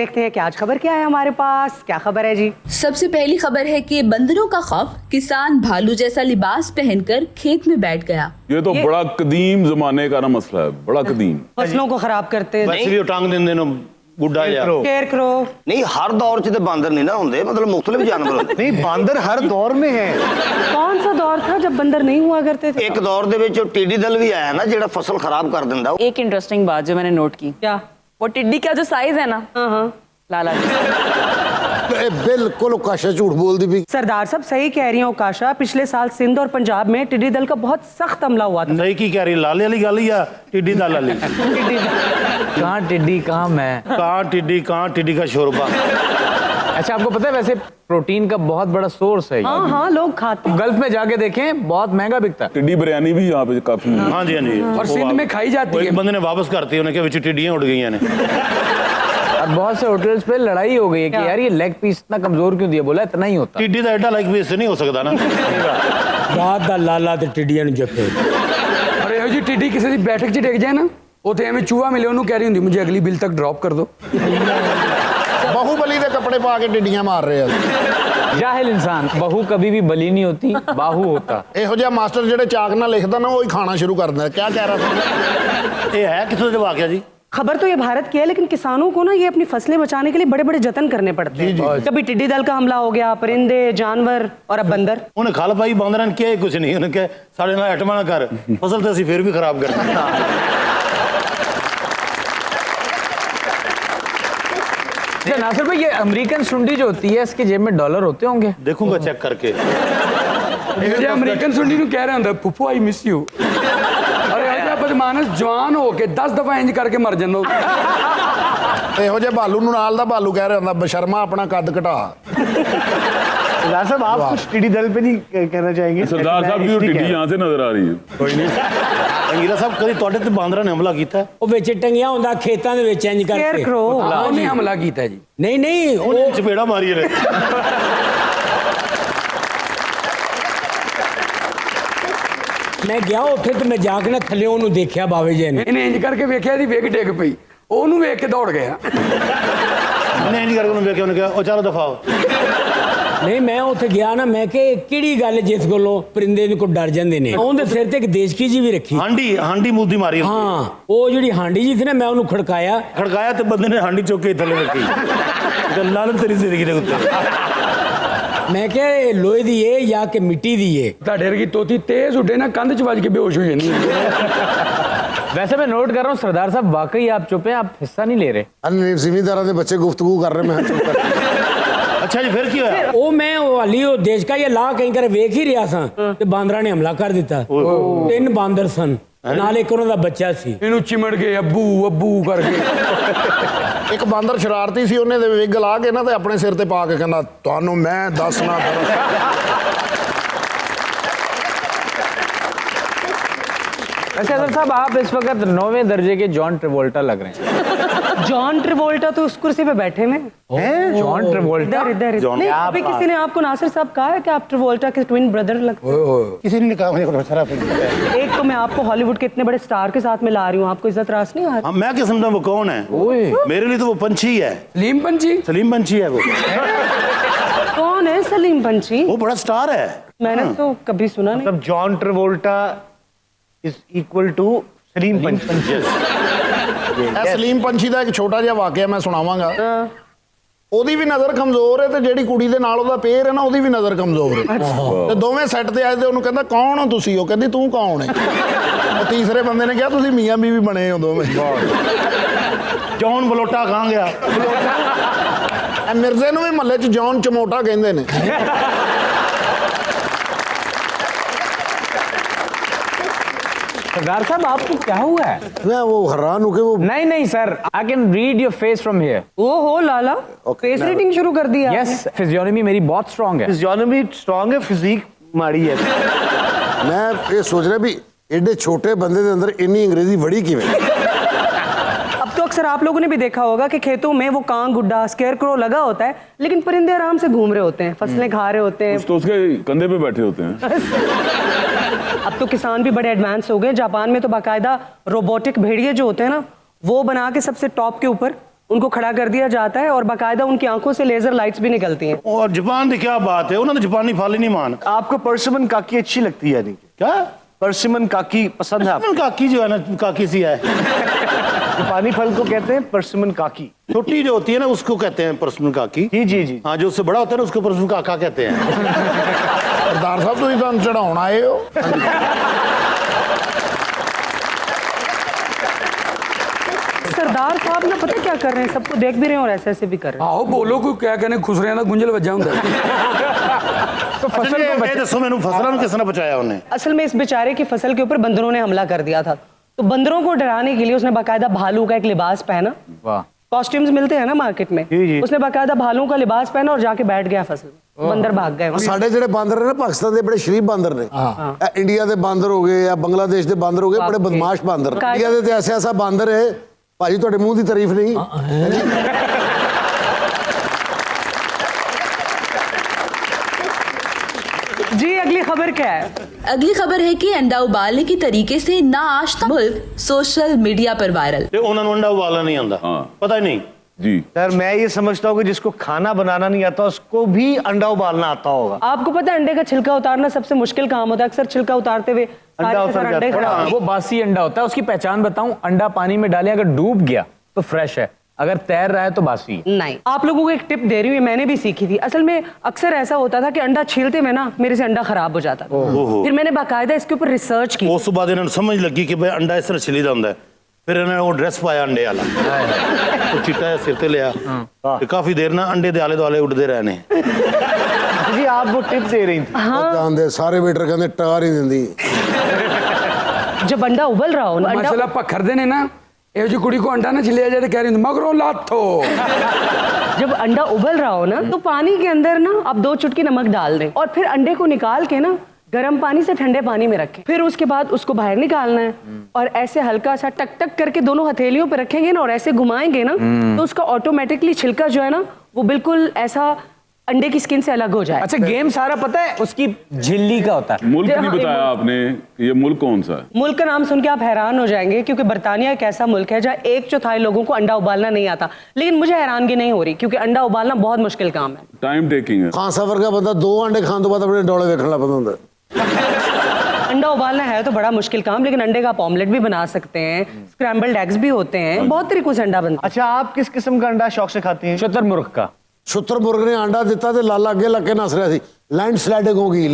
देखते हैं कि आज खबर क्या है हमारे पास। क्या खबर है जी? सबसे पहली खबर है कि बंदरों का खौफ, किसान भालू जैसा लिबास पहनकर खेत में बैठ गया। ये तो बड़ा कदीम जमाने का ना मसला है, बड़ा कदीम। फसलों को खराब करते वैसे टांग देंगे ना गुड्डा या स्केरक्रो। नहीं हर दौर च बंदर नहीं ना होंगे, मतलब मुख्तलिफ जानवर होंगे। नहीं बंदर हर दौर में है। कौन सा दौर था जब बंदर नहीं हुआ करते थे? एक दौर दे विच टिड्डी दल भी आया ना, जेड़ा फसल खराब कर दिंदा। एक इंटरेस्टिंग बात जो मैंने नोट की, क्या? वो टिड्डी का जो साइज है ना, हाँ लाला जी बिल्कुल काशा झूठ बोल दी भी। सरदार साहब सही कह रही हैं काशा। पिछले साल सिंध और पंजाब में टिड्डी दल का बहुत सख्त हमला हुआ था। नहीं की कह रही, लाले वाली गल या टिड्डी दल वाली? कहाँ टिड्डी कहाँ मैं, कहाँ टिड्डी का शोरबा। अच्छा आपको पता है वैसे प्रोटीन का बहुत बड़ा सोर्स है। हाँ लोग खाते। गल्फ में जाके देखें बहुत महंगा बिकता है। टिड्डी बिरयानी भी यहाँ पे काफी है। हाँ जी और सिंध में खाई जाती है। एक बंदे ने वापस करती है, उन्हें कि टिड्डियां उड़ गई ने। और बहुत से होटल्स पे लड़ाई हो गई है कि यार ये लेग पीस इतना कमजोर क्यों दिया, बोला इतना ही होता। टिड्डी का एडा लाइक पीस नहीं हो सकता ना। रात दा लाला ते टिड्डियां नु जप्पे। और ਇਹੋ ਜੀ ਟਿੱਡੀ ਕਿਸੇ ਦੀ ਬੈਠਕ 'ਚ ਡਿੱਗ ਜਾਏ ਨਾ, ਉੱਥੇ ਐਵੇਂ ਚੂਹਾ ਮਿਲੇ ਉਹਨੂੰ ਕਹਿ ਰਹੀ ਹੁੰਦੀ ਮੁਝੇ ਅਗਲੀ ਬਿੱਲ ਤੱਕ ਡ੍ਰੌਪ ਕਰ ਦੋ। बाहुबली के कपड़े पा के टिड्डियां मार रहे हैं। जाहिल इंसान, बहू कभी भी बली नहीं होती, बाहू होता। ਇਹੋ ਜਿਹਾ ਮਾਸਟਰ ਜਿਹੜੇ ਚਾਕ ਨਾਲ ਲਿਖਦਾ ਨਾ, ਉਹ ਹੀ ਖਾਣਾ ਸ਼ੁਰੂ ਕਰ ਦਿੰਦਾ। क्या कह रहा था? ये है किसने जब वाकया जी? खबर तो ये भारत की है, लेकिन किसानों को ना ये अपनी फसलें बचाने के लिए बड़े बड़े जतन करने पड़ते हैं। कभी टिड्डी दल का हमला हो गया, परिंदे, जानवर और अब बंदर। उन्हें खल पाई बंदर ने किया कुछ नहीं, उन्हें कहा साढ़े ना हटवा ना कर, फसल तो असं फिर भी खराब कर। नासिर भाई ये अमेरिकन सुंडी जो होती है इसके जेब में डॉलर होते होंगे? देखूंगा चेक करके। ਇਹ ਅਮਰੀਕਨ ਸੁੰਡੀ ਨੂੰ ਕਹਿ ਰਿਹਾ ਹੁੰਦਾ ਫੁੱਫੂ ਆਈ ਮਿਸ ਯੂ। ਅਰੇ ਇਹ ਜਿਹਾ ਬਦਮਾਸ਼ ਜਵਾਨ ਹੋ ਕੇ 10 ਦਫਾ ਇੰਜ ਕਰਕੇ ਮਰ ਜਾਂਦਾ। ਇਹੋ ਜਿਹੇ ਭਾਲੂ ਨੂੰ ਨਾਲ ਦਾ ਭਾਲੂ ਕਹਿ ਰਿਹਾ ਹੁੰਦਾ ਬਸ਼ਰਮਾ ਆਪਣਾ ਕੱਦ ਘਟਾ। सरदार साहब आप कुछ टिड्डी दल पे नहीं कहना चाहेंगे? सरदार साहब की टिड्डी यहाँ से नजर आ रही है। कोई नहीं। अंगीरा साहब कभी ਤੁਹਾਡੇ ਤੇ ਬਾਂਦਰਾਂ ਨੇ ਹਮਲਾ ਕੀਤਾ? ਉਹ ਵਿੱਚ ਟੰਗਿਆ ਹੁੰਦਾ ਖੇਤਾਂ ਦੇ ਵਿੱਚ ਇੰਜ ਕਰਕੇ। स्केरक्रो। ਉਹਨੇ ਹਮਲਾ ਕੀਤਾ ਜੀ। ਨਹੀਂ ਉਹਨੇ ਚਪੇੜਾ ਮਾਰੀ ਨੇ। ਮੈਂ ਗਿਆ ਉੱਥੇ ਤੇ ਮੈਂ ਜਾ ਕੇ ਨਾ ਥੱਲੇ ਉਹਨੂੰ ਦੇਖਿਆ ਬਾਵੇ ਜੀ ਨੇ। ਇਹਨੇ ਇੰਜ ਕਰਕੇ ਵੇਖਿਆ ਦੀ ਵੇਖ ਡਿੱਗ ਪਈ, ਉਹਨੂੰ ਵੇਖ ਕੇ ਦੌੜ ਗਿਆ। ਉਹਨੇ ਇੰਜ ਕਰਕੇ ਉਹਨੂੰ ਵੇਖਿਆ, ਉਹਨੇ ਕਿਹਾ ਉਹ ਚਲੋ ਦਫਾਓ। ਨਹੀਂ ਮੈਂ ਉੱਥੇ ਗਿਆ ਨਾ, ਮੈਂ ਕਿ ਕਿਹੜੀ ਗੱਲ ਜਿਸ ਕੋਲੋਂ ਪਰਿੰਦੇ ਨੂੰ ਕੋ ਡਰ ਜਾਂਦੇ ਨੇ। ਉਹਦੇ ਸਿਰ ਤੇ ਇੱਕ ਦੇਸ਼ਕੀ ਜੀ ਵੀ ਰੱਖੀ। ਹਾਂਡੀ ਮੂਦੀ ਮਾਰੀ। ਹਾਂ ਉਹ ਜਿਹੜੀ ਹਾਂਡੀ ਜੀ ਸੀ ਨਾ, ਮੈਂ ਉਹਨੂੰ ਖੜਕਾਇਆ ਤੇ ਬੰਦੇ ਨੇ ਹਾਂਡੀ ਚੁੱਕ ਕੇ ਥੱਲੇ ਰੱਖੀ। ਗੱਲਾਂ ਨੇ ਤੇਰੀ ਜ਼ਿੰਦਗੀ ਦੇ ਉੱਤੇ। ਮੈਂ ਕਿਹਾ ਇਹ ਲੋਹੇ ਦੀ ਏ ਜਾਂ ਕਿ ਮਿੱਟੀ ਦੀ ਏ? ਤੁਹਾਡੇ ਵਰਗੀ ਤੋਤੀ ਤੇਜ਼ ਉੱਡੇ ਨਾ ਕੰਧ 'ਚ ਵੱਜ ਕੇ ਬੇਹੋਸ਼ ਹੋ ਜਾਂਦੀ ਹੈ। वैसे मैं नोट कर रहा हूँ सरदार साहब वाकई आप चुप हैं, आप हिस्सा नहीं ले रहे। ਜ਼ਿਮੀਂਦਾਰਾਂ ਦੇ ਬੱਚੇ ਗੁਫ਼ਤਗੂ ਕਰ ਰਹੇ, ਮੈਂ ਚੁੱਪ ਕਰ। ਅੱਛਾ ਜੀ ਫਿਰ ਕੀ ਹੋਇਆ? ਉਹ ਮੈਂ ਹਾਲੀ ਉਹ ਦੇਸ਼ ਕਾ ਇਹ ਲਾ ਕਹੀਂ ਕਰ ਵੇਖ ਹੀ ਰਿਹਾ ਸਾਂ ਤੇ ਬਾਂਦਰਾਂ ਨੇ ਹਮਲਾ ਕਰ ਦਿੱਤਾ। 3 ਬਾਂਦਰ ਸਨ, ਨਾਲ ਇੱਕ ਉਹਨਾਂ ਦਾ ਬੱਚਾ ਸੀ। ਇਹਨੂੰ ਚਿਮੜ ਗਏ ਅੱਬੂ ਅੱਬੂ ਕਰਕੇ। ਇੱਕ ਬਾਂਦਰ ਸ਼ਰਾਰਤੀ ਸੀ, ਉਹਨੇ ਦੇ ਵਿਗ ਲਾ ਕੇ ਨਾ ਤੇ ਆਪਣੇ ਸਿਰ ਤੇ ਪਾ ਕੇ ਕਹਿੰਦਾ ਤੁਹਾਨੂੰ ਮੈਂ ਦੱਸਣਾ। अच्छा सर साहब आप इस वक्त 9वें दर्जे के जॉन ट्रेवोल्टा लग रहे हैं। जॉन ट्रेवोल्टा तो उस कुर्सी पे बैठे में। जॉन ट्रेवोल्टा इधर नहीं, अभी किसी ने आपको नासिर साहब कहा है कि आप ट्रेवोल्टा के ट्विन ब्रदर लगते हैं। किसी ने कहा मुझे। एक तो मैं आपको हॉलीवुड के इतने बड़े स्टार के साथ में ला रही हूँ, आपको इज्जत रास नहीं आ रही? मैं क्या समझा वो कौन है? मेरे लिए तो वो पंछी है। सलीम पंछी? सलीम पंछी है वो। कौन है सलीम पंछी? वो बड़ा स्टार है। मैंने तो कभी सुना नहीं। मतलब John Travolta is equal to Salim Panchhi. Salim ਪੰਛੀ ਦਾ ਇੱਕ ਛੋਟਾ ਜਿਹਾ ਵਾਕਿਆ ਮੈਂ ਸੁਣਾਵਾਂਗਾ। ਉਹਦੀ ਵੀ ਨਜ਼ਰ ਕਮਜ਼ੋਰ ਹੈ ਤੇ ਜਿਹੜੀ ਕੁੜੀ ਦੇ ਨਾਲ ਉਹਦਾ ਪੇਰ ਹੈ ਨਾ, ਉਹਦੀ ਵੀ ਨਜ਼ਰ ਕਮਜ਼ੋਰ ਹੈ। ਤੇ ਦੋਵੇਂ ਸੈੱਟ ਤੇ ਆਏ ਤੇ ਉਹਨੂੰ ਕਹਿੰਦਾ ਕੌਣ ਹੋ ਤੁਸੀਂ? ਉਹ ਕਹਿੰਦੀ ਤੂੰ ਕੌਣ ਹੈ? ਉਹ ਤੀਸਰੇ ਬੰਦੇ ਨੇ ਕਿਹਾ ਤੁਸੀਂ ਮੀਆਂ ਬੀਵੀ ਬਣੇ ਹੋ ਦੋਵੇਂ। ਜੌਨ ਬਲੋਟਾ ਖਾਂ ਗਿਆ। ਮਿਰਜ਼ੇ ਨੂੰ ਵੀ ਮਹੱਲੇ 'ਚ ਜੌਨ ਚਮੋਟਾ ਕਹਿੰਦੇ ਨੇ। सरदार साहब आपको क्या हुआ है? मैं वो हैरान हूँ कि वो नहीं sir, I can read your face from here. ओहो लाला, फेस रीडिंग शुरू कर दिया। यस, फिजियोनॉमी मेरी बहुत स्ट्रांग है। फिजियोनॉमी स्ट्रांग है, फिजिक माड़ी है। मैं ये सोच रहा भी एडे छोटे बंदे के अंदर इन्नी अंग्रेजी वड़ी किवें? अब तो अक्सर आप लोगों ने भी देखा होगा कि खेतों में वो कांग गुड्डा स्केरक्रो लगा होता है, लेकिन परिंदे आराम से घूम रहे होते हैं, फसलें खा रहे होते हैं। तो उसके कंधे पे बैठे होते हैं। अब तो किसान भी बड़े एडवांस हो गए। जापान में तो बाकायदा रोबोटिक भेड़िए जो होते हैं ना, वो बना के सबसे टॉप के ऊपर उनको खड़ा कर दिया जाता है और बाकायदा उनकी आंखों से लेजर लाइट्स भी निकलती हैं। और जापान की क्या बात है, उन्होंने जापानी फाली नहीं मान। आपको परसिमन काकी अच्छी लगती है नहीं? क्या परसिमन काकी पसंद है आपको? काकी जो है ना, काकी सी है। जापानी फल को कहते हैं परसिमन काकी। छोटी जो होती है ना उसको कहते हैं परसिमन काकी। जी जी जी। हाँ, जो उससे बड़ा होता है ना उसको परसिमन काका कहते हैं। सरदार साहब ਤੁਸੀਂ ਤਾਂ ਚੜਾਉਣ ਆਏ ਹੋ। सरदार साहब ना पता क्या कर रहे हैं, सबको देख भी रहे हैं और ऐसे ऐसे भी कर रहे हैं। आओ बोलो को क्या कहने खुसरियां ਦਾ ਗੁੰਝਲ ਵੱਜਾ ਹੁੰਦਾ तो फसल को दसो मैंने फसलों को किसने बचाया उन्हें? असल में इस बेचारे की फसल के ऊपर बंदरों ने हमला कर दिया था, तो बंदरों को डराने के लिए उसने बाकायदा भालू का एक लिबास पहना। वाह। कॉस्ट्यूम्स मिलते हैं ना मार्केट में, उसने बाकायदा भालू का लिबास पहना और जाके बैठ गया फसल में। बंदर भाग गए वहाँ। ਸਾਡੇ ਜਿਹੜੇ ਬਾਂਦਰ ਨੇ ਨਾ ਪਾਕਿਸਤਾਨ ਦੇ ਬੜੇ ਸ਼ਰੀਫ ਬਾਂਦਰ ਨੇ, ਇਹ ਇੰਡੀਆ ਦੇ ਬਾਂਦਰ ਹੋ ਗਏ ਜਾਂ ਬੰਗਲਾਦੇਸ਼ ਦੇ ਬਾਂਦਰ ਹੋ ਗਏ, ਬੜੇ ਬਦਮਾਸ਼ ਬਾਂਦਰ। ਇੰਡੀਆ ਦੇ ਤੇ ਐਸਾ ਐਸਾ ਬਾਂਦਰ ਹੈ ਭਾਜੀ, ਤੁਹਾਡੇ ਮੂੰਹ ਦੀ ਤਾਰੀਫ ਨਹੀਂ। जी अगली खबर क्या है? अगली खबर है कि अंडा उबालने की तरीके से नाश्ता मुल्क सोशल मीडिया पर वायरल। ਤੇ ਉਹਨਾਂ ਨੂੰ ਅੰਡਾ ਉਬਾਲਣਾ ਨਹੀਂ ਆਉਂਦਾ। हाँ पता ही नहीं। जी। सर मैं ये समझता हूँ कि जिसको खाना बनाना नहीं आता उसको भी अंडा उबालना आता होगा। आपको पता है अंडे का छिलका उतारना सबसे मुश्किल काम होता है। अक्सर छिलका उतारते हुए अंडा उतर अंडे जाता है। खराब। वो बासी अंडा होता है। उसकी पहचान बताऊं, अंडा पानी में डालें, अगर डूब गया तो फ्रेश है, अगर तैर रहा है तो बासी है। नहीं, आप लोगों को एक टिप दे रही हूँ, मैंने भी सीखी थी। असल में अक्सर ऐसा होता था कि अंडा छीलते में ना मेरे से अंडा खराब हो जाता था। फिर मैंने बाकायदा इसके ऊपर रिसर्च की। ਉਸ ਤੋਂ ਬਾਅਦ ਇਹਨਾਂ ਨੂੰ ਸਮਝ ਲੱਗੀ ਕਿ ਬਈ ਅੰਡਾ ਇਸ ਤਰ੍ਹਾਂ ਛਿਲੀਦਾ ਹੁੰਦਾ ਹੈ। ਫਿਰ ਇਹਨਾਂ ਨੇ ਉਹ ਡਰੈਸ ਪਾਇਆ ਅੰਡੇ ਵਾਲਾ, ਉਹ ਚਿੱਟਾ ਜਿਹਾ ਸਿਰ ਤੇ ਲਿਆ ਤੇ ਕਾਫੀ ਦੇਰ ਨਾਲ ਅੰਡੇ ਦੇ ਆਲੇ ਦੁਆਲੇ ਉੱਡਦੇ ਰਹੇ ਨੇ। जी आप वो टिप दे रही थी। ਜਾਣਦੇ ਸਾਰੇ ਵੇਟਰ ਕਹਿੰਦੇ ਟਾਰ ਹੀ ਦਿੰਦੀ। जब अंडा उबल रहा हो ना, अंडा ਮਾਸ਼ਾਅੱਲਾ ਪਖਰਦੇ ਨੇ ਨਾ, ਇਹੋ ਜਿਹੀ ਕੁੜੀ ਕੋ ਅੰਡਾ ਨਾ ਛਿਲਿਆ ਜਾਏ ਤੇ ਕਹਿ ਰਹੀ ਮਗਰੋਂ ਲਾਥੋ। जब अंडा उबल रहा हो ना तो पानी के अंदर ना आप 2 चुटकी नमक डाल दें और फिर अंडे को निकाल के ना गर्म पानी से ठंडे पानी में रखें। फिर उसके बाद उसको बाहर निकालना है और ऐसे हल्का सा टक टक करके दोनों हथेलियों पे रखेंगे ना और ऐसे घुमाएंगे ना तो उसका ऑटोमेटिकली छिलका जो है ना वो बिल्कुल ऐसा अंडे की स्किन से अलग हो जाए। अच्छा, गेम सारा पता है उसकी झिल्ली का होता है। मुल्क नहीं बताया आपने कि ये मुल्क कौन सा है? मुल्क का नाम सुन के आप हैरान हो जाएंगे क्योंकि बर्तानिया एक ऐसा मुल्क है जहाँ 1/4 लोगों को अंडा उबालना नहीं आता। लेकिन मुझे हैरानगी नहीं हो रही क्योंकि अंडा उबालना बहुत मुश्किल काम है, टाइम टेकिंग है। ਖਾਂਸਾ ਵਰਗਾ ਬੰਦਾ 2 ਅੰਡੇ ਖਾਣ ਤੋਂ ਬਾਅਦ ਆਪਣੇ ਡੋਲੇ ਵੇਖਣ ਲੱਗ ਪੈਂਦਾ ਹੁੰਦਾ। अंडा उबालना है तो बड़ा मुश्किल काम, लेकिन अंडे का आप ऑमलेट भी बना सकते हैं, स्क्रैम्बल्ड एग्स भी होते हैं, बहुत तरीकों से अंडा बनता है। अच्छा आप किस किस्म का अंडा शौक से खाती हैं? शुतुरमुर्ग का। ਸ਼ੁਤਰਮੁਰਗ ਨੇ ਆਂਡਾ ਦਿੱਤਾ ਤੇ ਲਾਲਾ ਅੱਗੇ ਲੱਗ ਕੇ ਨੱਸ ਰਿਹਾ ਸੀ। ਲੈਂਡ ਸਲਾਈਡਿੰਗ ਹੋ ਗਈ।